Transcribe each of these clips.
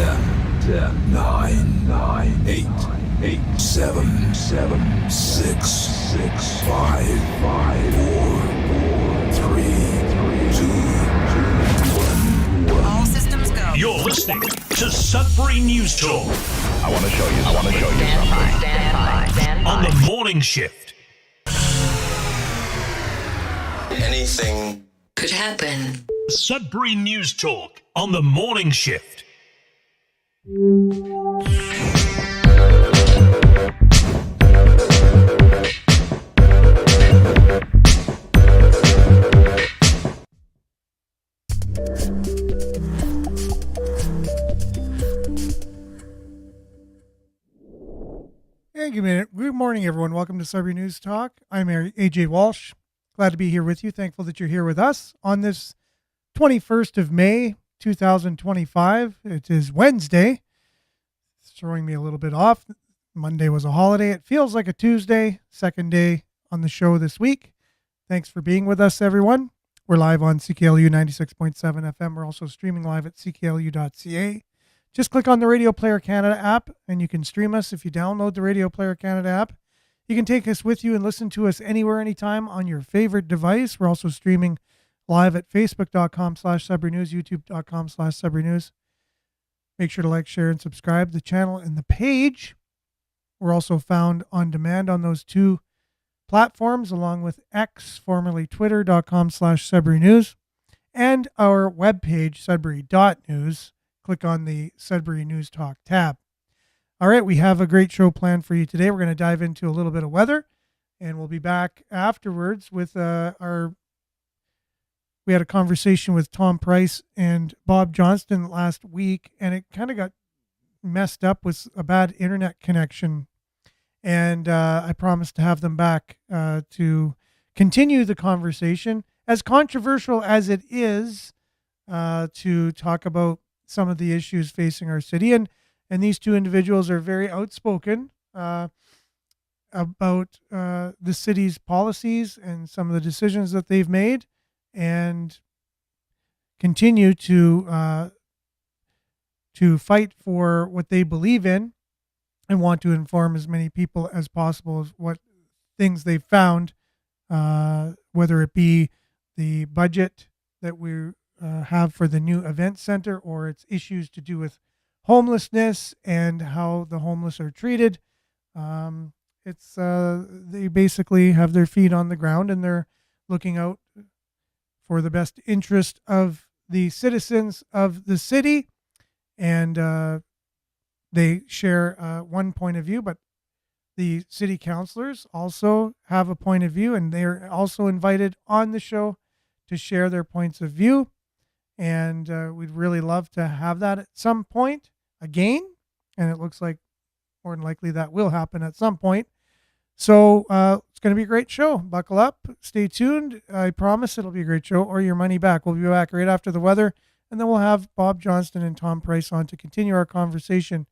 10, 9, 8, 7, 6, 5, 4, 3, 2, 1. All systems go. You're listening to Sudbury News Talk. I want to show you something. Stand by. On the morning shift. Anything Could happen. Sudbury News Talk on the morning shift. Hey, good morning, everyone. Welcome to Sudbury News Talk. I'm AJ Walsh. Glad to be here with you. Thankful that you're here with us on this 21st of May, 2025. It is Wednesday. It's throwing me a little bit off. Monday was a holiday. It feels like a Tuesday, second day on the show this week. Thanks for being with us, everyone. We're live on CKLU 96.7 FM. We're also streaming live at cklu.ca. Just click on the Radio Player Canada app and you can stream us. If you download the Radio Player Canada app, you can take us with you and listen to us anywhere, anytime on your favorite device. We're also streaming live at facebook.com/Sudbury News, youtube.com/Sudbury News. Make sure to like, share, and subscribe to the channel and the page. We're also found on demand on those two platforms, along with X, formerly twitter.com/Sudbury News, and our webpage, sudbury.news. Click on the Sudbury News Talk tab. All right, we have a great show planned for you today. We're going to dive into a little bit of weather, and we'll be back afterwards with we had a conversation with Tom Price and Bob Johnston last week, and it kind of got messed up with a bad internet connection. And I promised to have them back to continue the conversation, as controversial as it is, to talk about some of the issues facing our city. And these two individuals are very outspoken about the city's policies and some of the decisions that they've made, and continue to fight for what they believe in and want to inform as many people as possible of what things they've found, whether it be the budget that we have for the new event center, or its issues to do with homelessness and how the homeless are treated. They basically have their feet on the ground and they're looking out for the best interest of the citizens of the city. And they share one point of view, but the city councilors also have a point of view, and they're also invited on the show to share their points of view. And we'd really love to have that at some point again. And it looks like more than likely that will happen at some point. So it's going to be a great show. Buckle up. Stay tuned. I promise it'll be a great show, or your money back. We'll be back right after the weather. And then we'll have Bob Johnston and Tom Price on to continue our conversation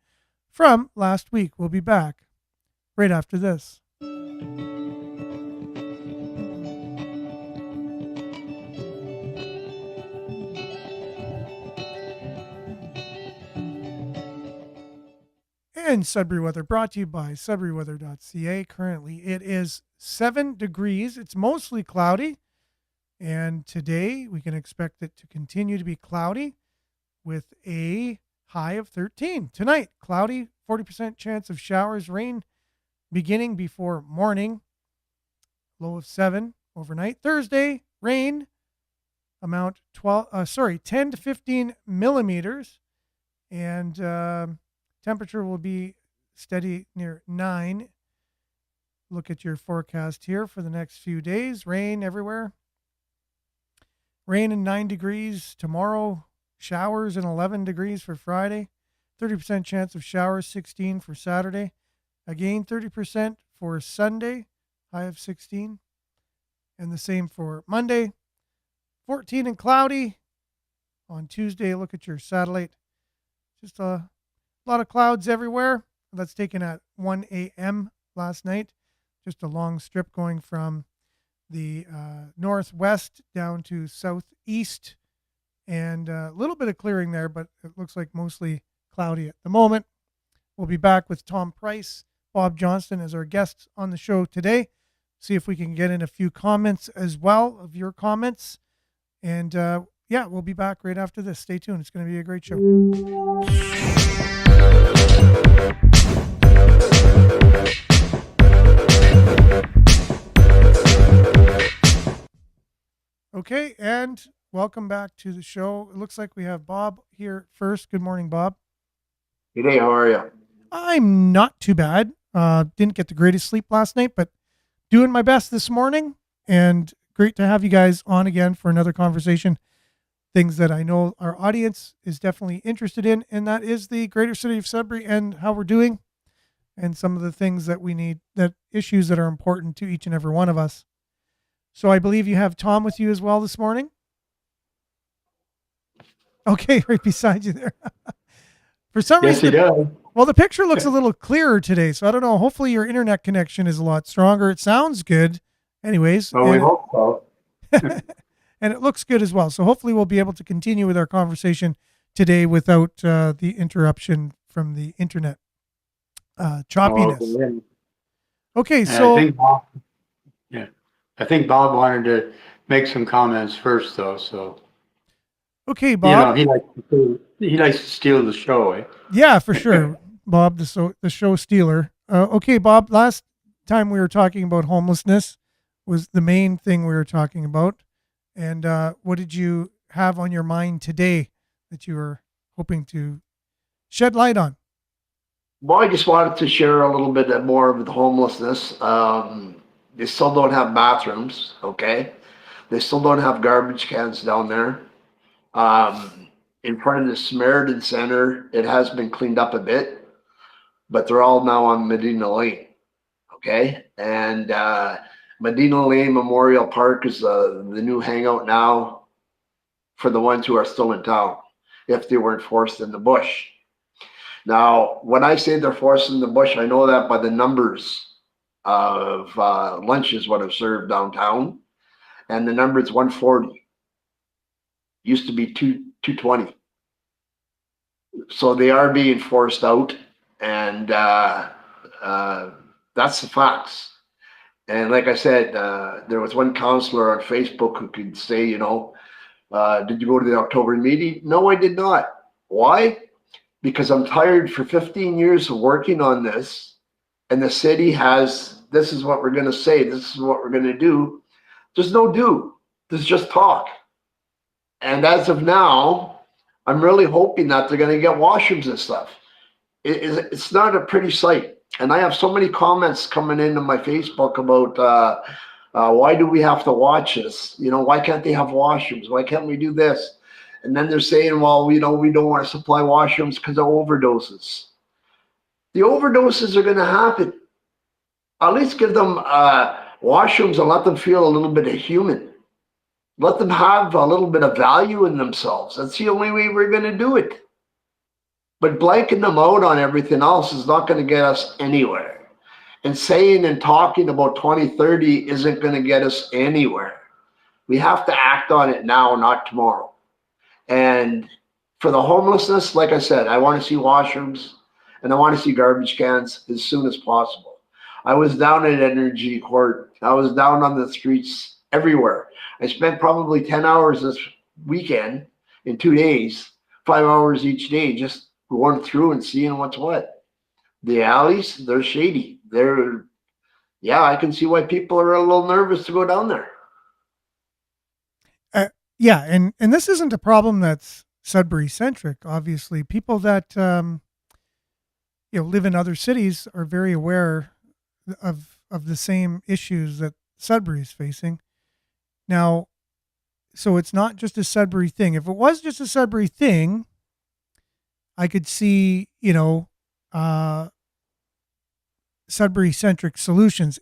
from last week. We'll be back right after this. And Sudbury weather brought to you by sudburyweather.ca. Currently it is 7 degrees. It's mostly cloudy. And today we can expect it to continue to be cloudy with a high of 13. Tonight, cloudy, 40% chance of showers, rain beginning before morning, low of 7 overnight. Thursday, rain, amount 10 to 15 millimeters. And temperature will be steady near 9. Look at your forecast here for the next few days. Rain everywhere. Rain and 9 degrees tomorrow. Showers and 11 degrees for Friday. 30% chance of showers, 16 for Saturday. Again, 30% for Sunday, high of 16. And the same for Monday. 14 and cloudy. On Tuesday, look at your satellite. Just a lot of clouds everywhere. That's taken at 1 a.m. last night. Just a long strip going from the northwest down to southeast. And a little bit of clearing there, but it looks like mostly cloudy at the moment. We'll be back with Tom Price, Bob Johnston as our guests on the show today. See if we can get in a few comments as well of your comments. And yeah, we'll be back right after this. Stay tuned. It's going to be a great show. Okay, and welcome back to the show. It looks like we have Bob here first. Good morning, Bob. Good day. How are you? I'm not too bad. Didn't get the greatest sleep last night, but doing my best this morning. And great to have you guys on again for another conversation. Things that I know our audience is definitely interested in, and that is the greater city of Sudbury and how we're doing, and some of the things that we need, that issues that are important to each and every one of us. So I believe you have Tom with you as well this morning. Okay, right beside you there. For some Yes, reason, he does. well, the picture looks a little clearer today, so I don't know. Hopefully your internet connection is a lot stronger. It sounds good. Anyways. Well, we hope so. And it looks good as well. So hopefully we'll be able to continue with our conversation today without the interruption from the internet choppiness. Okay, so I think Bob wanted to make some comments first, though. So okay, Bob. he likes to steal the show, eh? Yeah, for sure, Bob, the show stealer. Okay, Bob. Last time we were talking about homelessness was the main thing we were talking about, and what did you have on your mind today that you were hoping to shed light on? Well, I just wanted to share a little bit more of the homelessness. They still don't have bathrooms, okay? They still don't have garbage cans down there. In front of the Samaritan Center, it has been cleaned up a bit, but they're all now on Medina Lane, okay? And Medina Lane Memorial Park is the new hangout now for the ones who are still in town, if they weren't forced in the bush. Now, when I say they're forced in the bush, I know that by the numbers of lunches what I've served downtown, and the number is 140. Used to be 220. So they are being forced out, and that's the facts. And like I said, there was one counselor on Facebook who could say, did you go to the October meeting? No, I did not. Why? Because I'm tired for 15 years of working on this, and the city has, this is what we're going to say, this is what we're going to do. There's no do. There's just talk. And as of now, I'm really hoping that they're going to get washrooms and stuff. It's not a pretty sight. And I have so many comments coming into my Facebook about why do we have to watch this? Why can't they have washrooms? Why can't we do this? And then they're saying, well, we don't want to supply washrooms because of overdoses. The overdoses are going to happen. At least give them washrooms and let them feel a little bit of human. Let them have a little bit of value in themselves. That's the only way we're going to do it. But blanking them out on everything else is not going to get us anywhere. And saying and talking about 2030 isn't going to get us anywhere. We have to act on it now, not tomorrow. And for the homelessness, like I said, I want to see washrooms and I want to see garbage cans as soon as possible. I was down at Energy Court. I was down on the streets everywhere. I spent probably 10 hours this weekend in 2 days, 5 hours each day, just going through and seeing what's what. The alleys, they're shady. I can see why people are a little nervous to go down there. Yeah, and this isn't a problem that's Sudbury centric. Obviously, people that live in other cities are very aware of the same issues that Sudbury is facing. Now, so it's not just a Sudbury thing. If it was just a Sudbury thing, I could see, Sudbury centric solutions.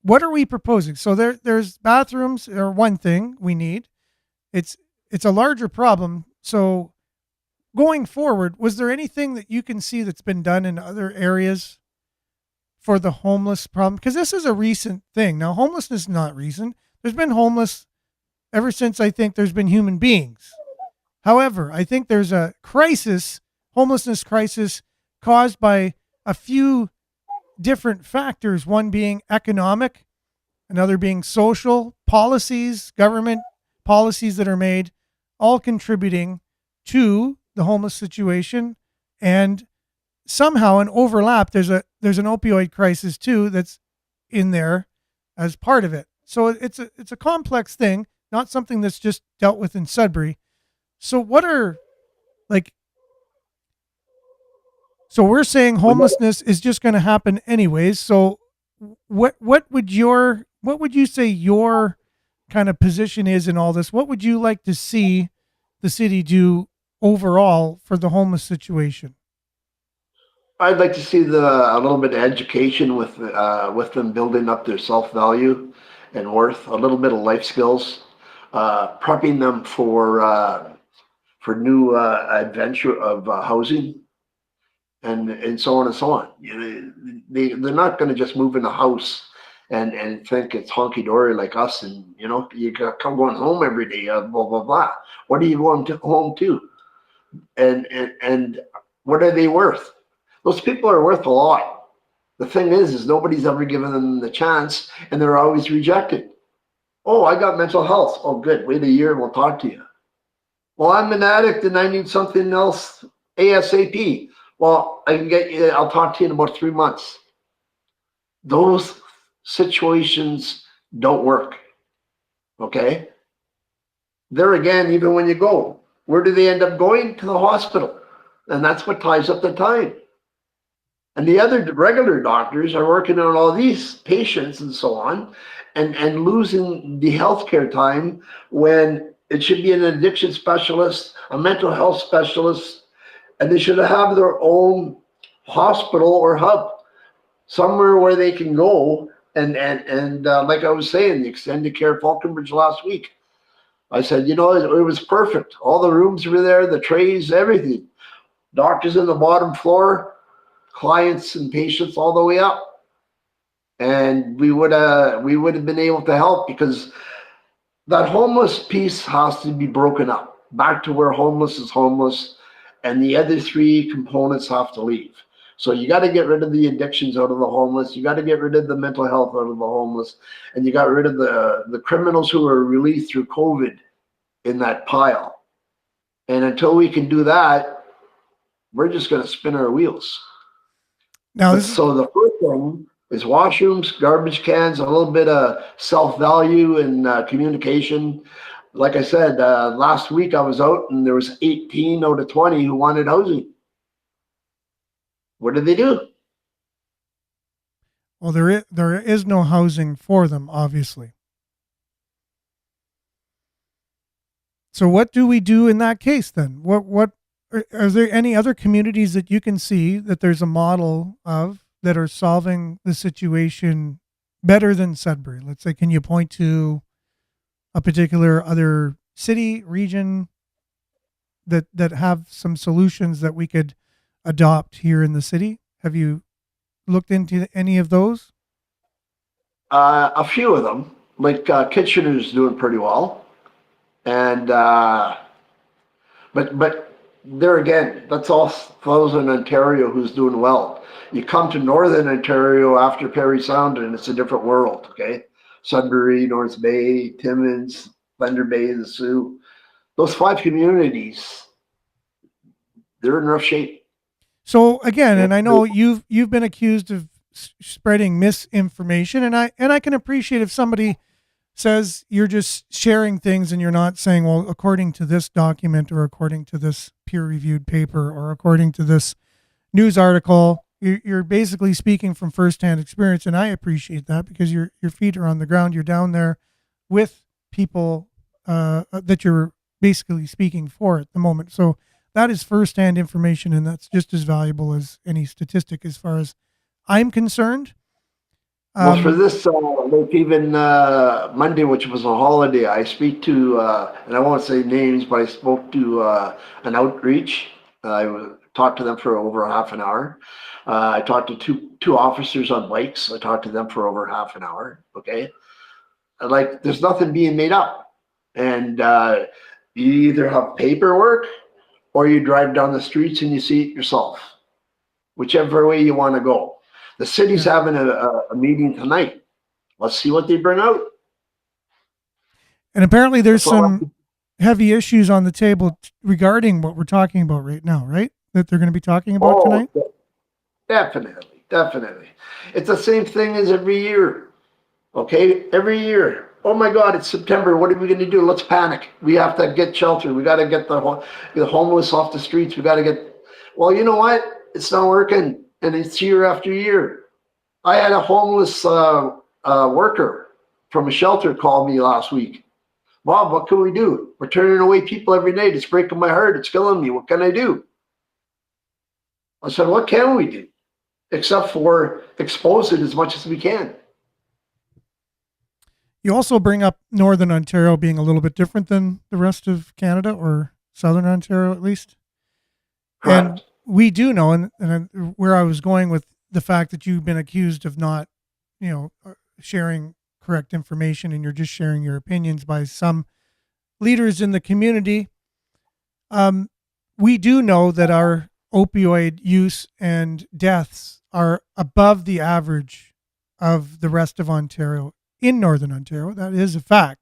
What are we proposing? So there's bathrooms are one thing we need. It's a larger problem. So going forward, was there anything that you can see that's been done in other areas for the homeless problem? Because this is a recent thing. Now, homelessness is not recent. There's been homeless ever since I think there's been human beings. However, I think there's a crisis homelessness crisis caused by a few different factors, one being economic, another being social, policies, government policies that are made, all contributing to the homeless situation. And somehow an overlap, there's an opioid crisis too that's in there as part of it. So it's a complex thing, not something that's just dealt with in Sudbury. So what are like so we're saying homelessness is just going to happen anyways. So what would you say your kind of position is in all this? What would you like to see the city do overall for the homeless situation? I'd like to see a little bit of education with them building up their self value and worth, a little bit of life skills, prepping them for new adventure of housing, and so on and so on. They're not going to just move in a house and think it's honky dory like us, and you come going home every day, blah blah blah. What are you going home to? And what are they worth? Those people are worth a lot. The thing is nobody's ever given them the chance, and they're always rejected. Oh, I got mental health. Oh, good. Wait a year and we'll talk to you. Well, I'm an addict and I need something else ASAP. Well, I can get you. I'll talk to you in about 3 months. Those situations don't work. Okay. There again, even when you go, where do they end up going? To the hospital. And that's what ties up the time. And the other regular doctors are working on all these patients and so on, and losing the healthcare time when it should be an addiction specialist, a mental health specialist, and they should have their own hospital or hub, somewhere where they can go. And like I was saying, the extended care Falconbridge last week, I said, it was perfect. All the rooms were there, the trays, everything. Doctors in the bottom floor, clients and patients all the way up, and we would have been able to help, because that homeless piece has to be broken up back to where homeless is homeless, and the other three components have to leave. So you got to get rid of the addictions out of the homeless, you got to get rid of the mental health out of the homeless, and you got rid of the criminals who were released through COVID in that pile. And until we can do that, we're just going to spin our wheels. Now, So the first thing is washrooms, garbage cans, a little bit of self-value and communication. Like I said, last week I was out and there was 18 out of 20 who wanted housing. What did they do? well, there is no housing for them, obviously. So what do we do in that case then? What are there any other communities that you can see that there's a model of that are solving the situation better than Sudbury? Let's say, can you point to a particular other city, region that have some solutions that we could adopt here in the city? Have you looked into any of those? A few of them, like Kitchener's doing pretty well, and but there again, that's all Southern Ontario who's doing well. You come to Northern Ontario after Parry Sound, and it's a different world. Okay, Sudbury, North Bay, Timmins, Thunder Bay, the Sioux, those 5 communities, they're in rough shape. So again, and I know you've been accused of spreading misinformation, and I can appreciate if somebody says you're just sharing things and you're not saying, well, according to this document or according to this peer-reviewed paper or according to this news article, you're basically speaking from firsthand experience, and I appreciate that, because your feet are on the ground. You're down there with people that you're basically speaking for at the moment. So that is firsthand information, and that's just as valuable as any statistic as far as I'm concerned. Well, for this, like even Monday, which was a holiday, I speak to, and I won't say names, but I spoke to an outreach. I talked to them for over half an hour. I talked to two officers on bikes. I talked to them for over half an hour. Okay, like there's nothing being made up, and you either have paperwork or you drive down the streets and you see it yourself. Whichever way you want to go. The city's having a meeting tonight. Let's see what they bring out. And apparently there's That's all some heavy issues on the table regarding what we're talking about right now, right? That they're going to be talking about tonight? Definitely. It's the same thing as every year. Okay? Every year. Oh my God, it's September. What are we going to do? Let's panic. We have to get shelter. We got to get the homeless off the streets. We got to get, well, you know what? It's not working. And it's year after year. I had a homeless worker from a shelter call me last week. Bob, what can we do? We're turning away people every night. It's breaking my heart. It's killing me. What can I do? I said, what can we do? Except for expose it as much as we can. You also bring up Northern Ontario being a little bit different than the rest of Canada, or Southern Ontario at least. Correct. And we do know, and where I was going with the fact that you've been accused of not, sharing correct information and you're just sharing your opinions by some leaders in the community. We do know that our opioid use and deaths are above the average of the rest of Ontario in Northern Ontario. That is a fact.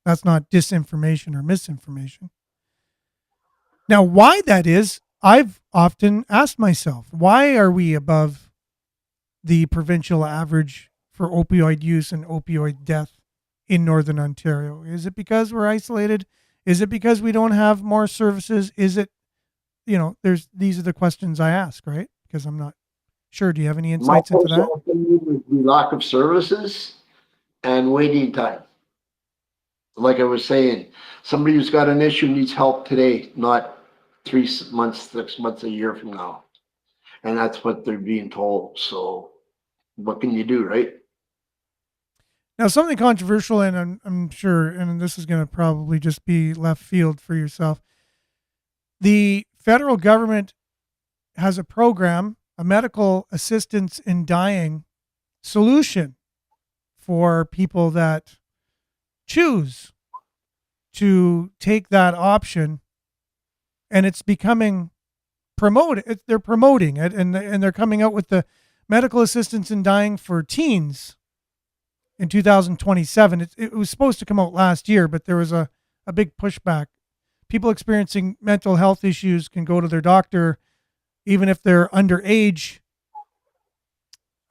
That's not disinformation or misinformation. Now, why that is, I've often asked myself, why are we above the provincial average for opioid use and opioid death in Northern Ontario? Is it because we're isolated? Is it because we don't have more services? Is it, these are the questions I ask, right? Because I'm not sure. Do you have any insights into that? My opinion is the lack of services and waiting time. Like I was saying, somebody who's got an issue needs help today, not 3 months, 6 months, a year from now. And that's what they're being told. So what can you do, right? Now, something controversial, and I'm sure, and this is going to probably just be left field for yourself. The federal government has a program, a medical assistance in dying solution for people that choose to take that option, and it's becoming promoted. They're promoting it, and they're coming out with the medical assistance in dying for teens in 2027. It was supposed to come out last year, but there was a big pushback. People experiencing mental health issues can go to their doctor, even if they're underage,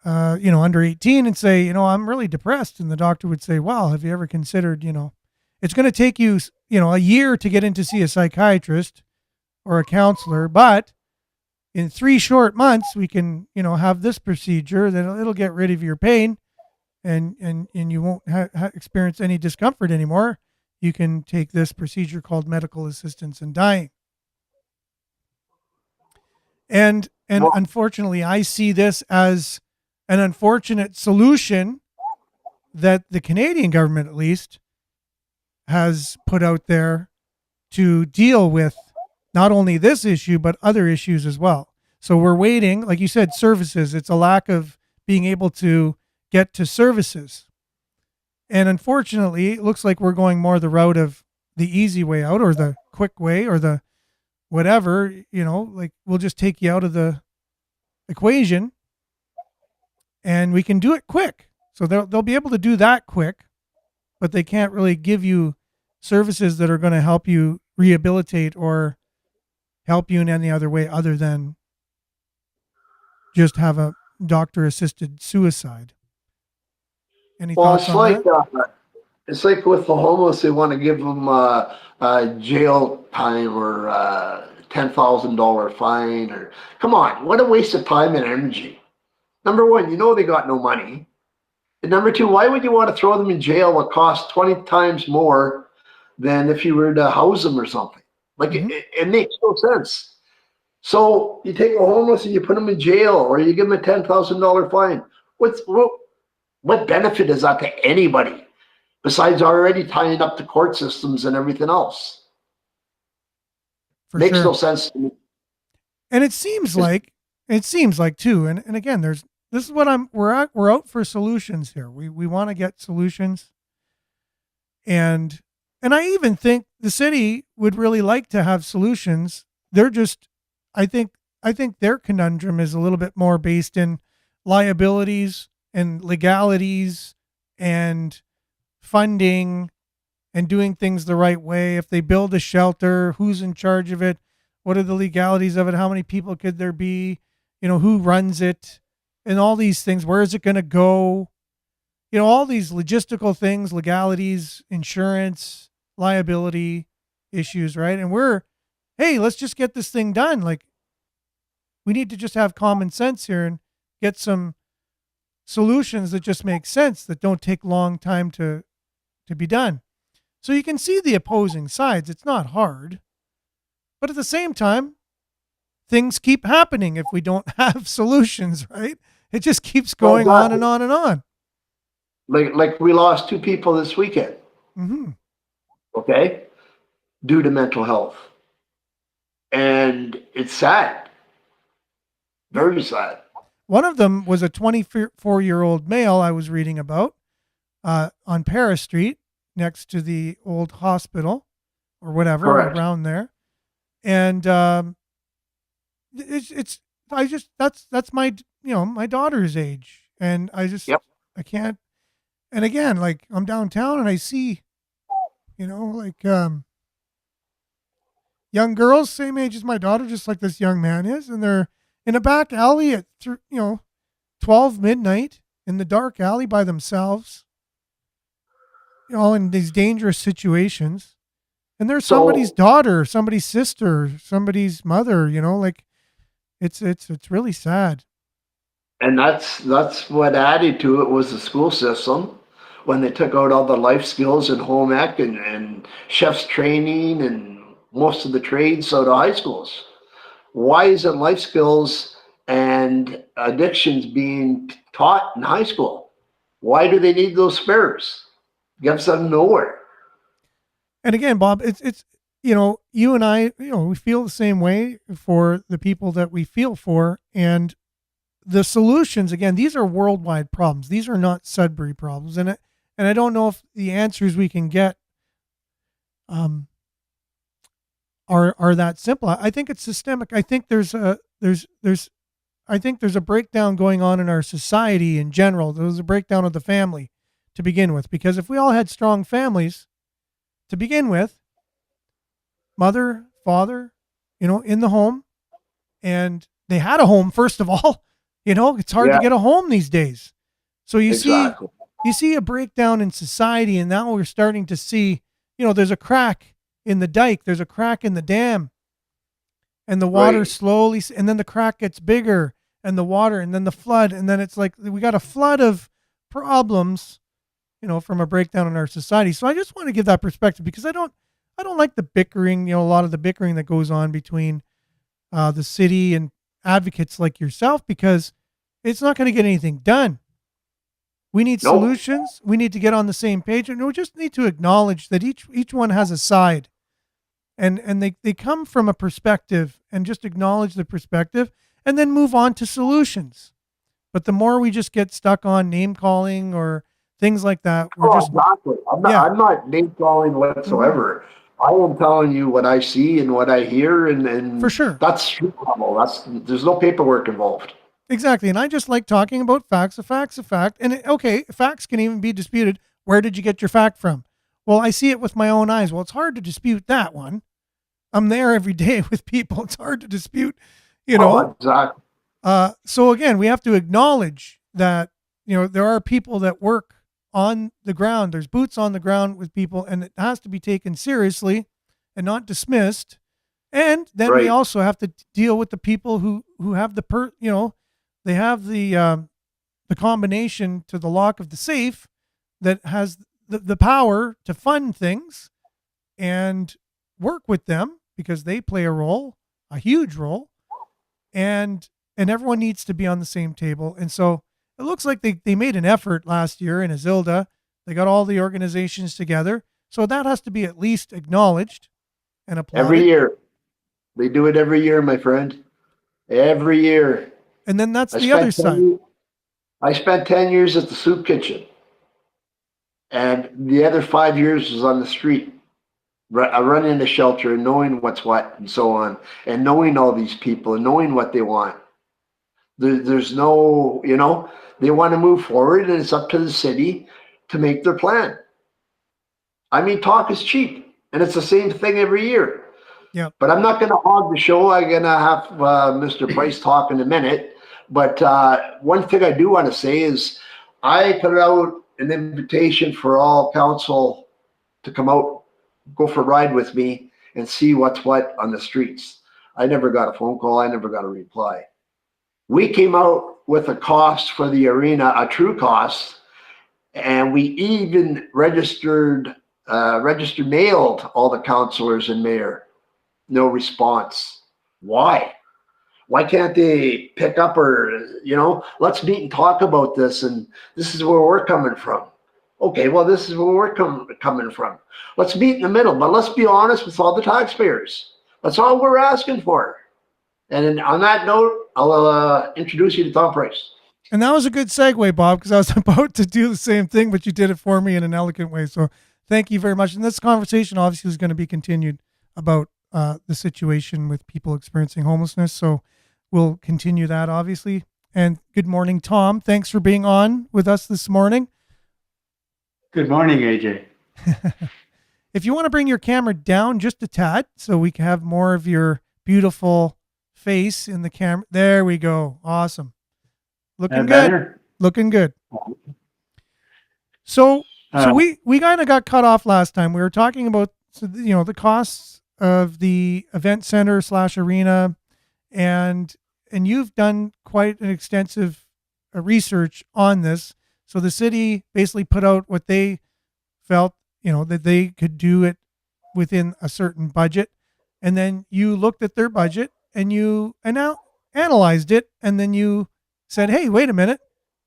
under 18, and say, I'm really depressed. And the doctor would say, well, have you ever considered, it's going to take you, a year to get in to see a psychiatrist or a counselor, but in 3 short months, we can, have this procedure, then it'll get rid of your pain, and you won't experience any discomfort anymore. You can take this procedure called medical assistance in dying. And unfortunately, I see this as an unfortunate solution that the Canadian government, at least, has put out there to deal with not only this issue, but other issues as well. So we're waiting, like you said, services. It's a lack of being able to get to services. And unfortunately, it looks like we're going more the route of the easy way out, or the quick way, or the whatever, like we'll just take you out of the equation and we can do it quick. So they'll be able to do that quick, but they can't really give you services that are going to help you rehabilitate or help you in any other way other than just have a doctor-assisted suicide. Any thoughts on that? It's like with the homeless, they want to give them jail time or $10,000 fine. Or come on, what a waste of time and energy. Number one, they got no money. And number two, why would you want to throw them in jail? What costs 20 times more than if you were to house them or something? Like it makes no sense. So you take a homeless and you put them in jail, or you give them a $10,000 fine. What benefit is that to anybody besides already tying up the court systems and everything else? Makes no sense to me. And it seems like too. And again, this is what we're out for solutions here. We want to get solutions. And I even think the city would really like to have solutions they're just, I think, their conundrum is a little bit more based in liabilities and legalities and funding and doing things the right way. If they build a shelter, who's in charge of it? What are the legalities of it? How many people could there be? Who runs it? And all these things. Where is it going to go? All these logistical things, legalities, insurance, liability issues, right? And hey, let's just get this thing done. Like, we need to just have common sense here and get some solutions that just make sense, that don't take long time to be done. So you can see the opposing sides. It's not hard. But at the same time, things keep happening if we don't have solutions, right? It just keeps going on and on and on. Like we lost 2 people this weekend. Mm-hmm. Okay, due to mental health, and it's sad, very sad. One of them was a 24-year-old male I was reading about on Paris Street, next to the old hospital or whatever. Correct. Around there. And that's my, my daughter's age. And I just, Yep. I can't. And again, like, I'm downtown and I see, young girls, same age as my daughter, just like this young man is. And they're in a back alley at, 12 midnight in the dark alley by themselves, in these dangerous situations. And there's somebody's daughter, somebody's sister, somebody's mother, it's really sad. And that's what added to it was the school system, when they took out all the life skills and home ec and chef's training and most of the trades out of high schools. Why isn't life skills and addictions being taught in high school? Why do they need those spares? Gets them nowhere. And again, Bob, it's you and I, we feel the same way for the people that we feel for. And the solutions, again, these are worldwide problems. These are not Sudbury problems. And I don't know if the answers we can get are that simple. I think it's systemic. I think there's a breakdown going on in our society in general. There's a breakdown of the family to begin with, because if we all had strong families to begin with, mother, father, in the home, and they had a home, first of all, it's hard to get a home these days. So you see a breakdown in society, and now we're starting to see, there's a crack in the dike, there's a crack in the dam, and the water slowly, and then the crack gets bigger, and the water, and then the flood, and then it's like we got a flood of problems, from a breakdown in our society. So I just want to give that perspective, because I don't like the bickering, a lot of the bickering that goes on between the city and advocates like yourself, because it's not going to get anything done. We need solutions. We need to get on the same page, and we just need to acknowledge that each one has a side, and they come from a perspective, and just acknowledge the perspective and then move on to solutions. But the more we just get stuck on name calling or things like that, exactly. I'm not name calling whatsoever. I am telling you what I see and what I hear, and for sure, that's street level. There's no paperwork involved. Exactly. And I just like talking about facts. A fact's a fact. And facts can even be disputed. Where did you get your fact from? Well, I see it with my own eyes. Well, it's hard to dispute that one. I'm there every day with people. It's hard to dispute, Exactly. So again, we have to acknowledge that, there are people that work on the ground. There's boots on the ground with people, and it has to be taken seriously and not dismissed. And then we also have to deal with the people who have they have the combination to the lock of the safe that has the power to fund things and work with them, because they play a huge role, and everyone needs to be on the same table. And so it looks like they made an effort last year in Azilda. They got all the organizations together. So that has to be at least acknowledged and applauded. Every year. They do it every year, my friend. Every year. And then that's the other side. I spent 10 years at the soup kitchen, and the other 5 years was on the street. running the shelter and knowing what's what and so on, and knowing all these people and knowing what they want. There's no, they want to move forward, and it's up to the city to make their plan. I mean, talk is cheap, and it's the same thing every year. Yeah. But I'm not going to hog the show. I'm going to have Mr. Price talk in a minute. But one thing I do want to say is I put out an invitation for all council to come out, go for a ride with me, and see what's what on the streets. I never got a phone call. I never got a reply. We came out with a cost for the arena, a true cost, and we even registered mailed all the councilors and mayor. No response. Why? Why can't they pick up, or, let's meet and talk about this, and this is where we're coming from. Okay, well, this is where we're coming from. Let's meet in the middle, but let's be honest with all the taxpayers. That's all we're asking for. And then on that note, I'll introduce you to Tom Price. And that was a good segue, Bob, because I was about to do the same thing, but you did it for me in an elegant way. So thank you very much. And this conversation obviously is going to be continued about the situation with people experiencing homelessness. So we'll continue that, obviously. And good morning, Tom. Thanks for being on with us this morning. Good morning, AJ. If you want to bring your camera down just a tad so we can have more of your beautiful face in the camera. There we go. Awesome. Looking good. Better? Looking good. So we kind of got cut off last time. We were talking about, the costs of the event center / arena, and you've done quite an extensive research on this. So the city basically put out what they felt, that they could do it within a certain budget. And then you looked at their budget and you analyzed it. And then you said, hey, wait a minute.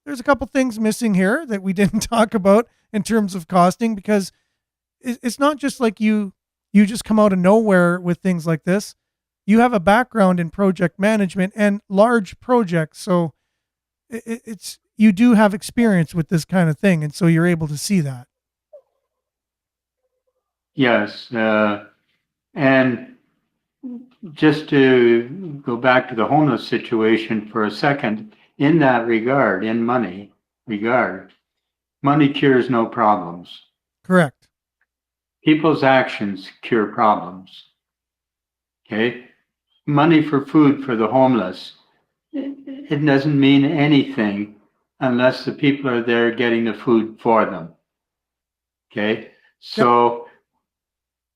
There's a couple things missing here that we didn't talk about in terms of costing, because it's not just like you just come out of nowhere with things like this. You have a background in project management and large projects. So you do have experience with this kind of thing. And so you're able to see that. Yes. And just to go back to the homeless situation for a second, in that regard, in money cures no problems. Correct. People's actions cure problems. Okay? Money for food for the homeless, it doesn't mean anything unless the people are there getting the food for them. Okay? So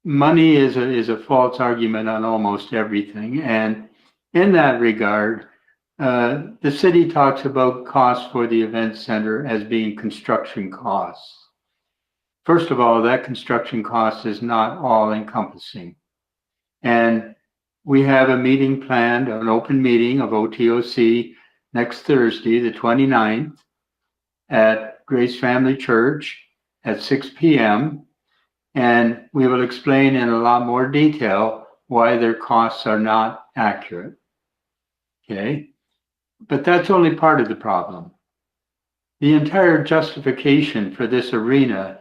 money is a false argument on almost everything. And in that regard, the city talks about costs for the event center as being construction costs. First of all, that construction cost is not all encompassing. And we have a meeting planned, an open meeting of OTOC next Thursday, the 29th, at Grace Family Church at 6 p.m. And we will explain in a lot more detail why their costs are not accurate. Okay? But that's only part of the problem. The entire justification for this arena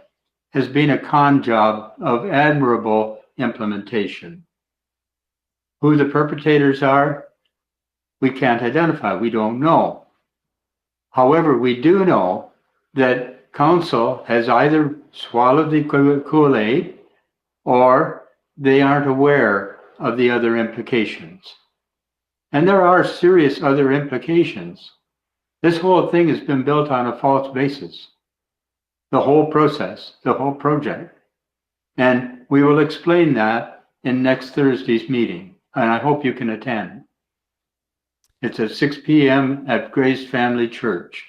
has been a con job of admirable implementation. Who the perpetrators are, we can't identify. We don't know. However, we do know that council has either swallowed the Kool-Aid or they aren't aware of the other implications. And there are serious other implications. This whole thing has been built on a false basis. The whole process, the whole project. And we will explain that in next Thursday's meeting. And I hope you can attend. It's at 6 p.m. at Grace Family Church.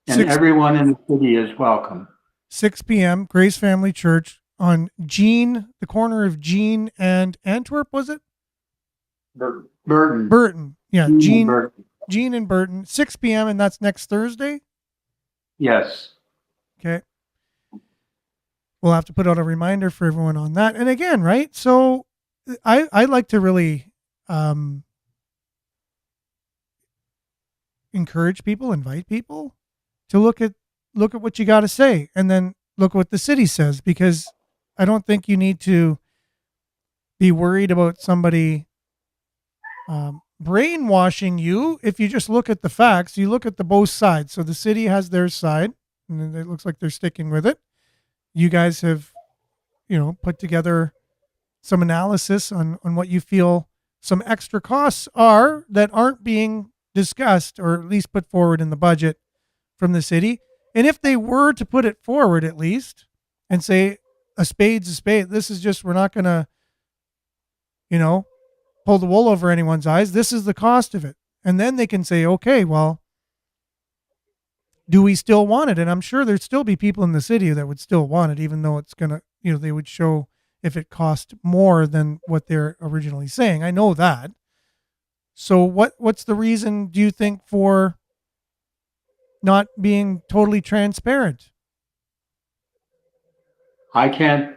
And everyone in the city is welcome. 6 p.m., Grace Family Church on Jean, the corner of Jean and Antwerp, was it? Burton. Yeah, Jean and Burton. 6 p.m., and that's next Thursday? Yes. Okay. We'll have to put out a reminder for everyone on that. And again, right? So I like to really encourage people, invite people to look at what you got to say, and then look what the city says, because I don't think you need to be worried about somebody brainwashing you if you just look at the facts. You look at the both sides. So the city has their side, and it looks like they're sticking with it. You guys have, put together some analysis on what you feel some extra costs are that aren't being discussed or at least put forward in the budget from the city. And if they were to put it forward at least and say a spade's a spade, this is just, we're not going to, pull the wool over anyone's eyes. This is the cost of it. And then they can say, okay, well, do we still want it? And I'm sure there'd still be people in the city that would still want it, even though it's going to, they would show if it cost more than what they're originally saying. I know that. So what's the reason, do you think, for not being totally transparent? I can't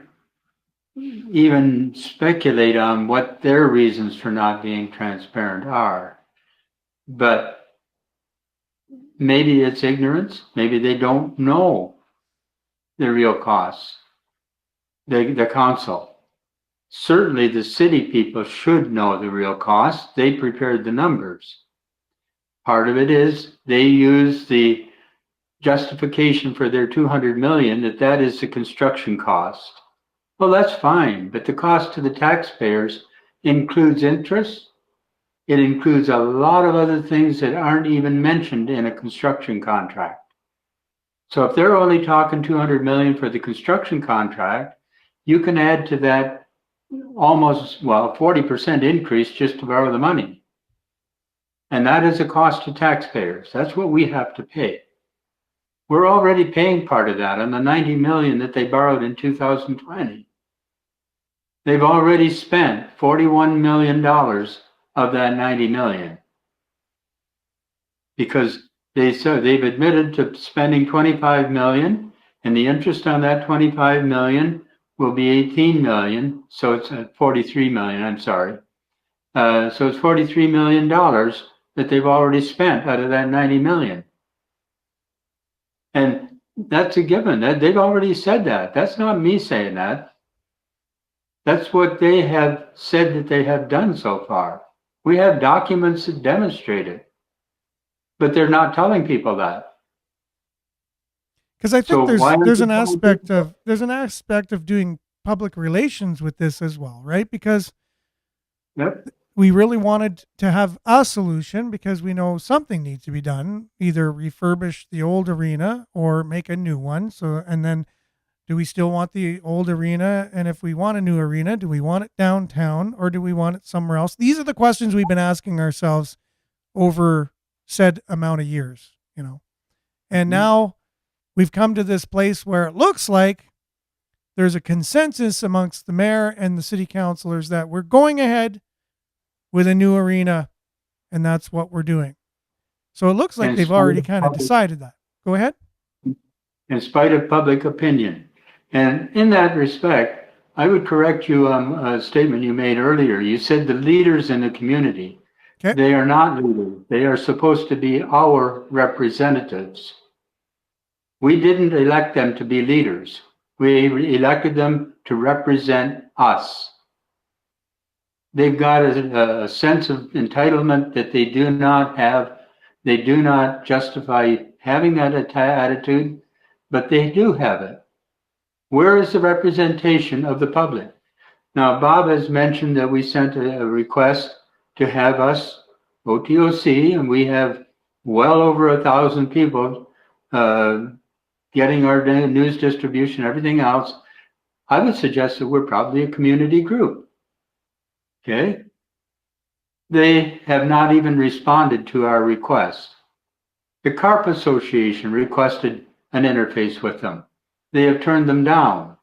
even speculate on what their reasons for not being transparent are. But maybe it's ignorance. Maybe they don't know the real costs. The council. Certainly the city people should know the real costs. They prepared the numbers. Part of it is they use the justification for their 200 million that is the construction cost. Well, that's fine, but the cost to the taxpayers includes interest. It includes a lot of other things that aren't even mentioned in a construction contract. So if they're only talking 200 million for the construction contract, you can add to that almost, 40% increase just to borrow the money. And that is a cost to taxpayers. That's what we have to pay. We're already paying part of that on the 90 million that they borrowed in 2020. They've already spent $41 million of that 90 million because they've admitted to spending 25 million, and the interest on that 25 million will be 18 million. So it's 43 million. I'm sorry. So it's $43 million that they've already spent out of that 90 million. And that's a given. They've already said that. That's not me saying that. That's what they have said that they have done so far. We have documents that demonstrate it, but they're not telling people that. Because I think there's an aspect of doing public relations with this as well, right? Because we really wanted to have a solution because we know something needs to be done, either refurbish the old arena or make a new one. So, and then do we still want the old arena? And if we want a new arena, do we want it downtown or do we want it somewhere else? These are the questions we've been asking ourselves over said amount of years, and now we've come to this place where it looks like there's a consensus amongst the mayor and the city councilors that we're going ahead with a new arena, and that's what we're doing. So it looks like they've already kind of decided that. Go ahead. In spite of public opinion. And in that respect, I would correct you on a statement you made earlier. You said the leaders in the community. Okay. They are not leaders. They are supposed to be our representatives. We didn't elect them to be leaders. We elected them to represent us. They've got a sense of entitlement that they do not have. They do not justify having that attitude, but they do have it. Where is the representation of the public? Now, Bob has mentioned that we sent a request to have us, OTOC, and we have well over 1,000 people getting our news distribution, everything else. I would suggest that we're probably a community group. Okay? They have not even responded to our request. The CARP Association requested an interface with them. They have turned them down.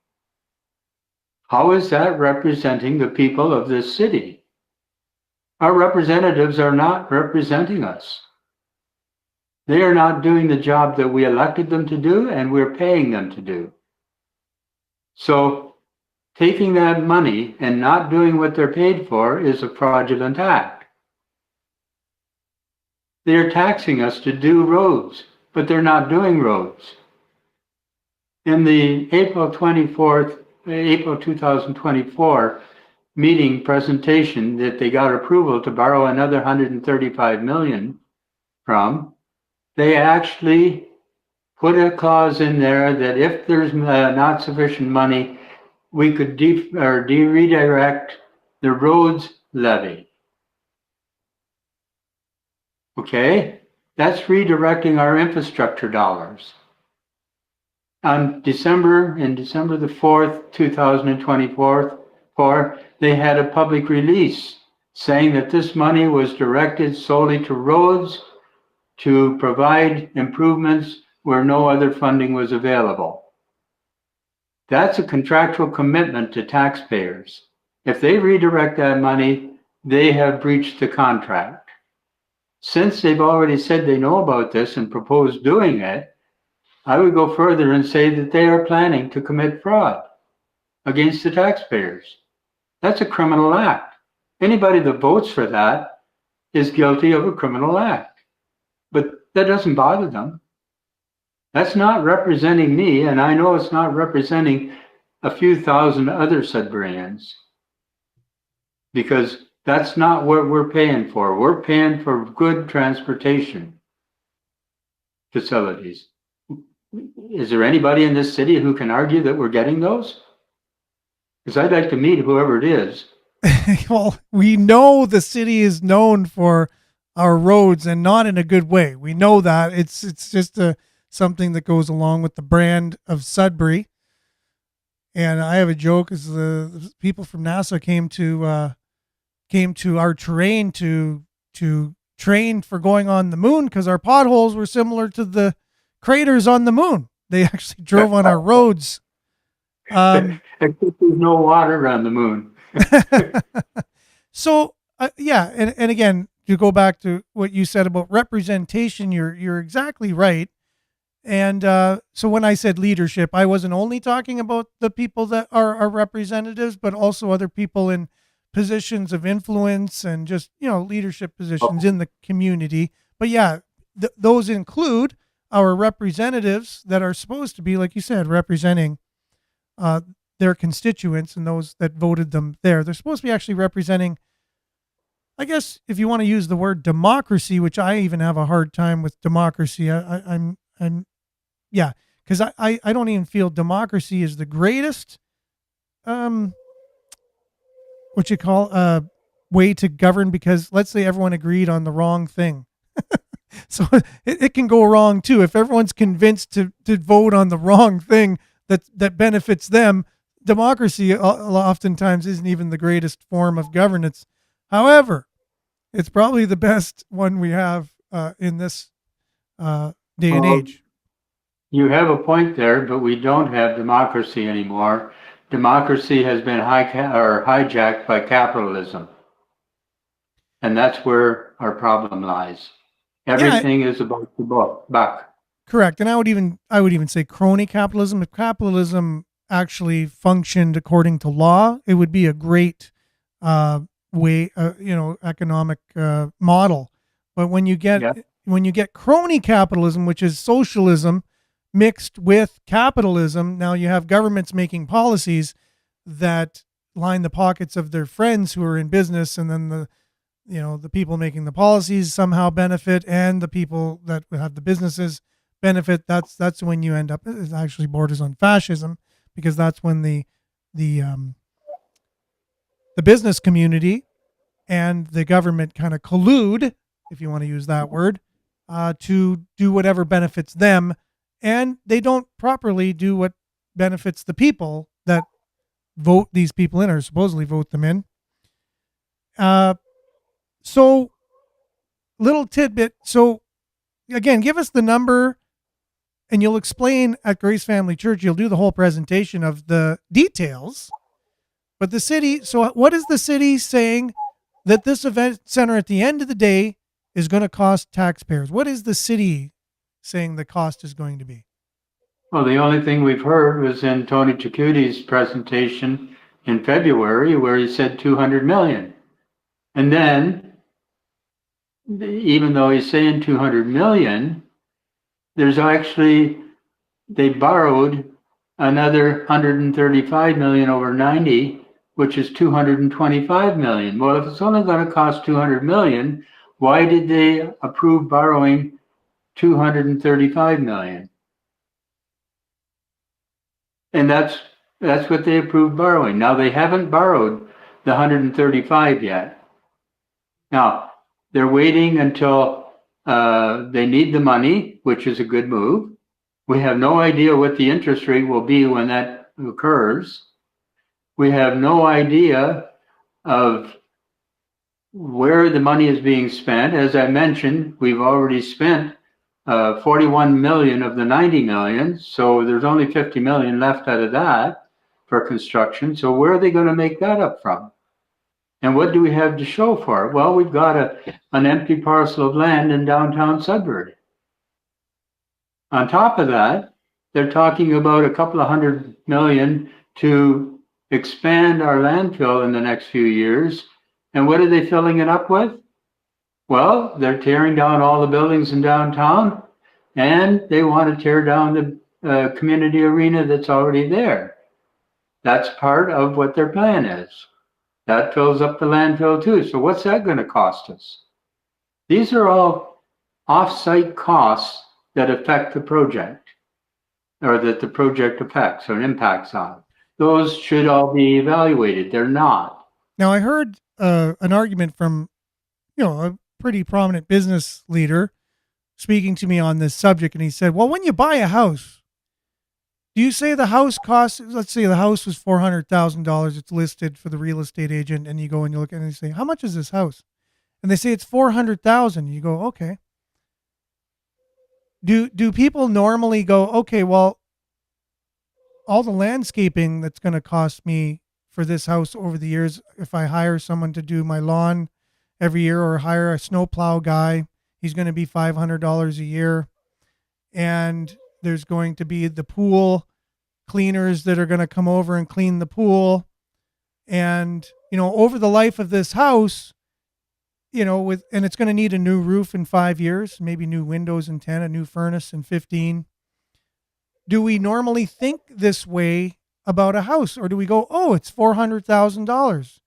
How is that representing the people of this city? Our representatives are not representing us. They are not doing the job that we elected them to do and we're paying them to do. So taking that money and not doing what they're paid for is a fraudulent act. They're taxing us to do roads, but they're not doing roads. In the April 2024, meeting presentation that they got approval to borrow another 135 million from, they actually put a clause in there that if there's not sufficient money, we could redirect the roads levy. Okay? That's redirecting our infrastructure dollars. On December the 4th, 2024, they had a public release saying that this money was directed solely to roads to provide improvements where no other funding was available. That's a contractual commitment to taxpayers. If they redirect that money, they have breached the contract. Since they've already said they know about this and proposed doing it, I would go further and say that they are planning to commit fraud against the taxpayers. That's a criminal act. Anybody that votes for that is guilty of a criminal act. But that doesn't bother them. That's not representing me, and I know it's not representing a few thousand other Sudburyans, because that's not what we're paying for. We're paying for good transportation facilities. Is there anybody in this city who can argue that we're getting those? Because I'd like to meet whoever it is. Well, we know the city is known for our roads, and not in a good way. We know that. It's just something that goes along with the brand of Sudbury. And I have a joke: is the people from NASA came to our terrain to train for going on the moon, because our potholes were similar to the craters on the moon. They actually drove on our roads. Except there's no water on the moon. So yeah, and again, to go back to what you said about representation, you're exactly right. And so when I said leadership, I wasn't only talking about the people that are our representatives, but also other people in positions of influence and just, leadership positions in the community. But yeah, those include our representatives that are supposed to be, like you said, representing their constituents and those that voted them there. They're supposed to be actually representing, I guess, if you want to use the word democracy, which I even have a hard time with democracy. Because I don't even feel democracy is the greatest, way to govern, because let's say everyone agreed on the wrong thing. So it can go wrong too. If everyone's convinced to vote on the wrong thing that benefits them, democracy oftentimes isn't even the greatest form of governance. However, it's probably the best one we have in this day and age. You have a point there, but we don't have democracy anymore. Democracy has been hijacked by capitalism. And that's where our problem lies. Everything is about the buck. Correct. And I would even say crony capitalism. If capitalism actually functioned according to law, it would be a great economic model. But when you get crony capitalism, which is socialism mixed with capitalism, now you have governments making policies that line the pockets of their friends who are in business, and then the people making the policies somehow benefit, and the people that have the businesses benefit. That's when you end up, it actually borders on fascism, because that's when the business community and the government kind of collude, if you want to use that word, to do whatever benefits them, and they don't properly do what benefits the people that vote these people in, or supposedly vote them in. So, little tidbit. So, again, give us the number, and you'll explain at Grace Family Church. You'll do the whole presentation of the details. But the city, so what is the city saying that this event center at the end of the day is going to cost taxpayers? What is the city saying the cost is going to be? Well, the only thing we've heard was in Tony Chakuti's presentation in February, where he said 200 million. And then, even though he's saying 200 million, they borrowed another 135 million over 90 which is 225 million. Well, if it's only going to cost 200 million, why did they approve borrowing 235 million? And that's what they approved borrowing. Now they haven't borrowed the 135 yet. Now they're waiting until they need the money, which is a good move. We have no idea what the interest rate will be when that occurs. We have no idea of where the money is being spent. As I mentioned, we've already spent 41 million of the 90 million. So there's only 50 million left out of that for construction. So where are they going to make that up from? And what do we have to show for it? Well, we've got an empty parcel of land in downtown Sudbury. On top of that, they're talking about a couple of $100 million to expand our landfill in the next few years. And what are they filling it up with? Well, they're tearing down all the buildings in downtown, and they want to tear down the community arena that's already there. That's part of what their plan is. That fills up the landfill too. So what's that going to cost us? These are all off-site costs that affect the project, or that the project affects or impacts on. Those should all be evaluated. They're not. Now, I heard an argument from, a pretty prominent business leader speaking to me on this subject, and he said, well, when you buy a house, do you say the house costs, let's say the house was $400,000, it's listed for the real estate agent, and you go and you look at it and you say, how much is this house? And they say it's $400,000. You go, okay. Do people normally go, okay, well, all the landscaping that's going to cost me for this house over the years, if I hire someone to do my lawn every year or hire a snowplow guy, he's going to be $500 a year. And there's going to be the pool cleaners that are going to come over and clean the pool. And, over the life of this house, and it's going to need a new roof in 5 years, maybe new windows in 10, a new furnace in 15. Do we normally think this way about a house, or do we go, oh, it's $400,000?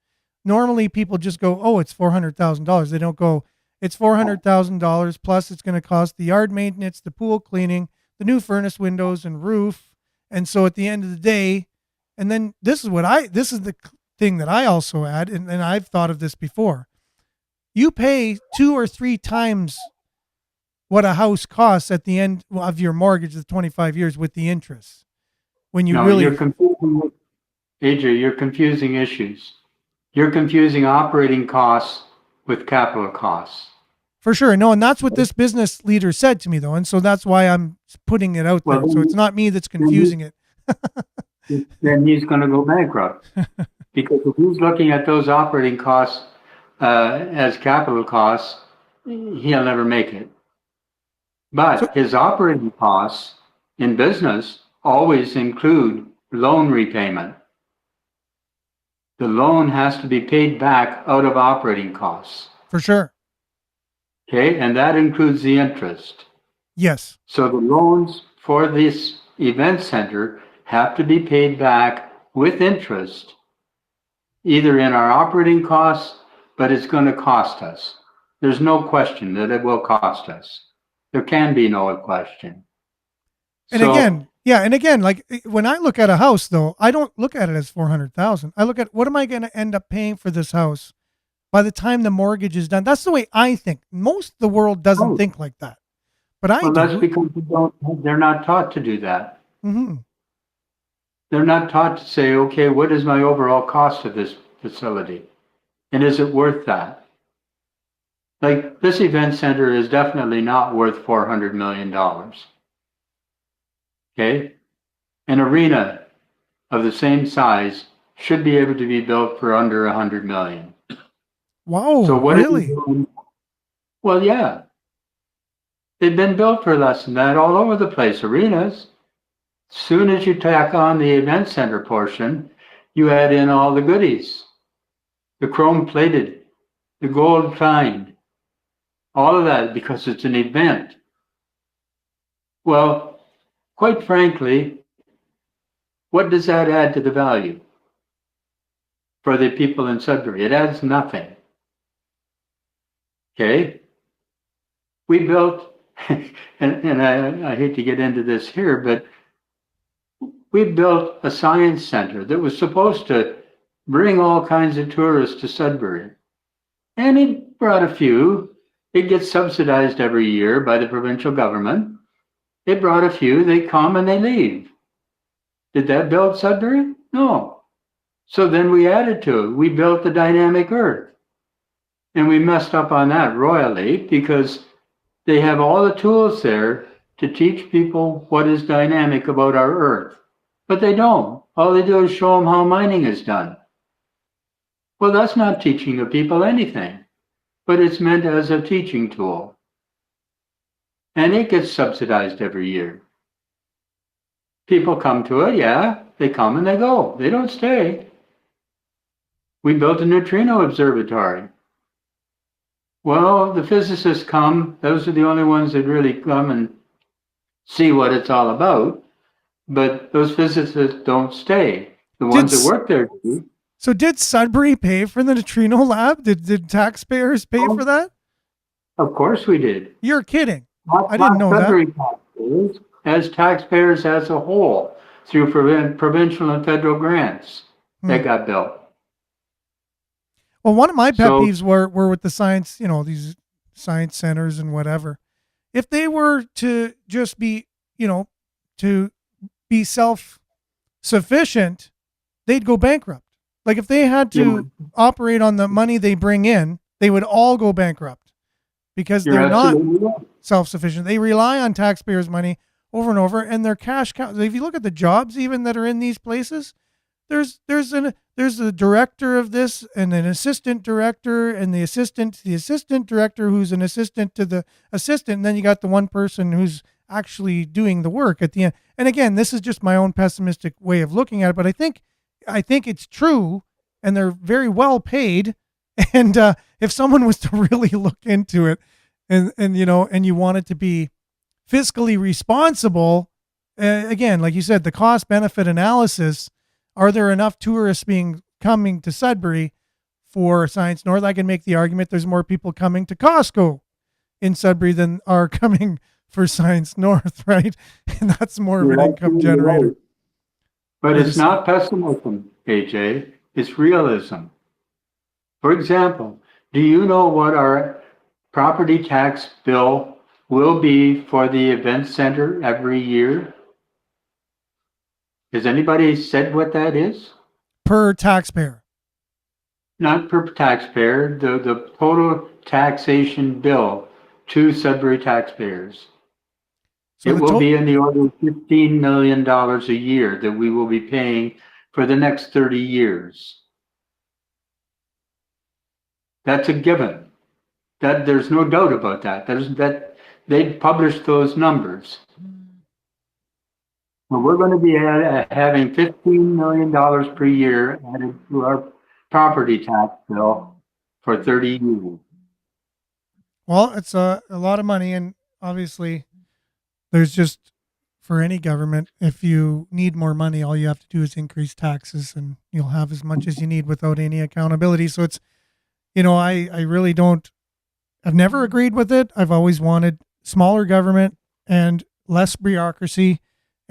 Normally people just go, oh, it's $400,000. They don't go, it's $400,000 plus it's going to cost the yard maintenance, the pool cleaning, the new furnace, windows, and roof. And so at the end of the day, and then this is the thing that I also add, and I've thought of this before. You pay 2 or 3 times what a house costs at the end of your mortgage of 25 years with the interest. When you you're confusing, AJ, you're confusing issues. You're confusing operating costs with capital costs. For sure. No, and that's what this business leader said to me, though. And so that's why I'm putting it out there. So it's not me that's confusing it. Then he's going to go bankrupt. Because if he's looking at those operating costs as capital costs, he'll never make it. But his operating costs in business always include loan repayment. The loan has to be paid back out of operating costs. For sure. Okay, and that includes the interest. Yes. So the loans for this event center have to be paid back with interest, either in our operating costs, but it's going to cost us. There's no question that it will cost us. There can be no question. And again, like when I look at a house, though, I don't look at it as 400,000. I look at what am I going to end up paying for this house by the time the mortgage is done. That's the way I think. Most of the world doesn't think like that, but I do. That's because they're not taught to do that. Mm-hmm. They're not taught to say, okay, what is my overall cost of this facility, and is it worth that? Like, this event center is definitely not worth $400 million. Okay? An arena of the same size should be able to be built for under $100 million. Wow, so what really? Well, yeah. They've been built for less than that all over the place, arenas. Soon as you tack on the event center portion, you add in all the goodies. The chrome plated, the gold lined, all of that, because it's an event. Well, quite frankly, what does that add to the value? for the people in Sudbury. It adds nothing. Okay? We built, and I hate to get into this here, but we built a science center that was supposed to bring all kinds of tourists to Sudbury. And it brought a few. It gets subsidized every year by the provincial government. It brought a few. They come and they leave. Did that build Sudbury? No. So then we added to it. We built the dynamic earth. And we messed up on that royally because they have all the tools there to teach people what is dynamic about our earth. But they don't. All they do is show them how mining is done. Well, that's not teaching the people anything, but it's meant as a teaching tool. And it gets subsidized every year. People come to it, yeah, they come and they go. They don't stay. We built a neutrino observatory. Well, the physicists come, those are the only ones that really come and see what it's all about. But those physicists don't stay. The ones that work there do. So did Sudbury pay for the neutrino lab? Did taxpayers pay for that? Of course we did. You're kidding. Not, I didn't know Sudbury that. Taxpayers, as taxpayers as a whole, through provincial and federal grants that got built. Well, one of my pet peeves were with the science, these science centers and whatever. If they were to just be, to be self-sufficient, they'd go bankrupt. Like if they had to operate on the money they bring in, they would all go bankrupt because they're not self-sufficient. They rely on taxpayers' money over and over, and their cash cow. If you look at the jobs even that are in these places, there's a director of this and an assistant director and the assistant director who's an assistant to the assistant, and then you got the one person who's actually doing the work at the end. And again, this is just my own pessimistic way of looking at it, but I think it's true, and they're very well paid. And if someone was to really look into it, and you want it to be fiscally responsible, again, like you said, the cost benefit analysis. Are there enough tourists coming to Sudbury for Science North? I can make the argument there's more people coming to Costco in Sudbury than are coming for Science North, right? And that's more of an income generator. But it's not pessimism, AJ. It's realism. For example, do you know what our property tax bill will be for the event center every year? Has anybody said what that is? Per taxpayer. Not per taxpayer, the total taxation bill to Sudbury taxpayers. So it will be in the order of $15 million a year that we will be paying for the next 30 years. That's a given. That there's no doubt about that. That they published those numbers. Well, we're going to be having $15 million per year added to our property tax bill for 30 years. Well, it's a lot of money, and obviously there's just, for any government, if you need more money, all you have to do is increase taxes and you'll have as much as you need without any accountability. So it's, I really I've never agreed with it. I've always wanted smaller government and less bureaucracy,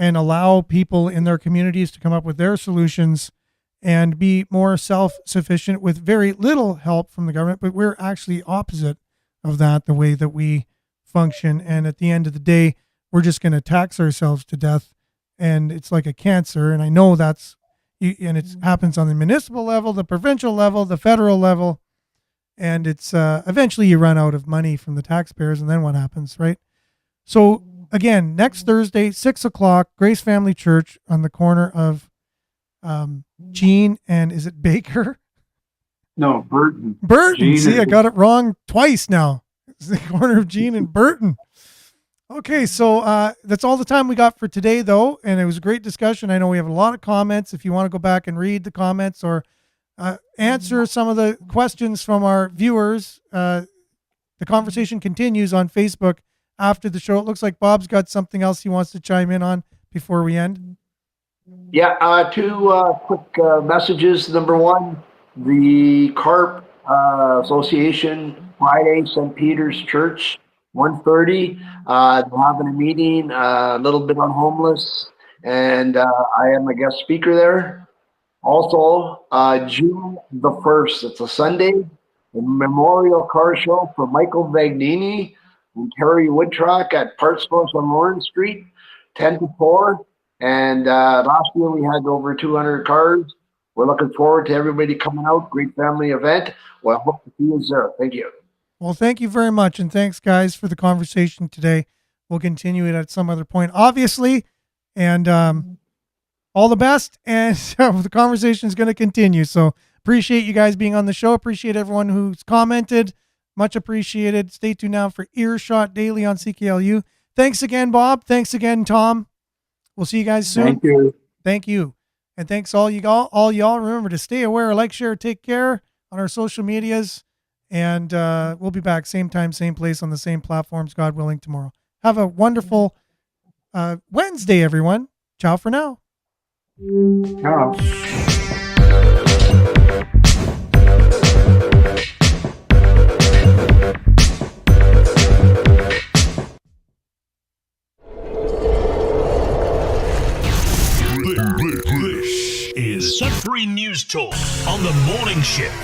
and allow people in their communities to come up with their solutions and be more self-sufficient with very little help from the government. But we're actually opposite of that, the way that we function. And at the end of the day, we're just going to tax ourselves to death. And it's like a cancer. And I know and it happens on the municipal level, the provincial level, the federal level. And it's eventually you run out of money from the taxpayers. And then what happens, right? So again, next Thursday, 6:00, Grace Family Church on the corner of Jean and is it Baker? No, Burton. Burton. See, I got it wrong twice now. It's the corner of Jean and Burton. Okay, so that's all the time we got for today, though, and it was a great discussion. I know we have a lot of comments. If you want to go back and read the comments or answer some of the questions from our viewers, the conversation continues on Facebook after the show. It looks like Bob's got something else he wants to chime in on before we end. Yeah, two quick messages. Number one, the Carp Association, Friday, St. Peter's Church, 1:30. They're having a meeting, a little bit on homeless, and I am a guest speaker there. Also, June the 1st, it's a Sunday, the Memorial Car Show for Michael Vagnini and Terry Woodtrack at Parts Stores on Lawrence Street, 10 to 4. And last year we had over 200 cars. We're looking forward to everybody coming out. Great family event. Well, I hope to see you there. Thank you. Well, thank you very much. And thanks, guys, for the conversation today. We'll continue it at some other point, obviously. And all the best. And the conversation is going to continue. So appreciate you guys being on the show. Appreciate everyone who's commented. Much appreciated. Stay tuned now for Earshot Daily on CKLU. Thanks again, Bob. Thanks again, Tom. We'll see you guys soon. Thank you. Thank you. And thanks all y'all. Remember to stay aware, like, share, take care on our social medias. And we'll be back same time, same place on the same platforms, God willing, tomorrow. Have a wonderful Wednesday, everyone. Ciao for now. Ciao. This is Sudbury News Talk on the morning shift.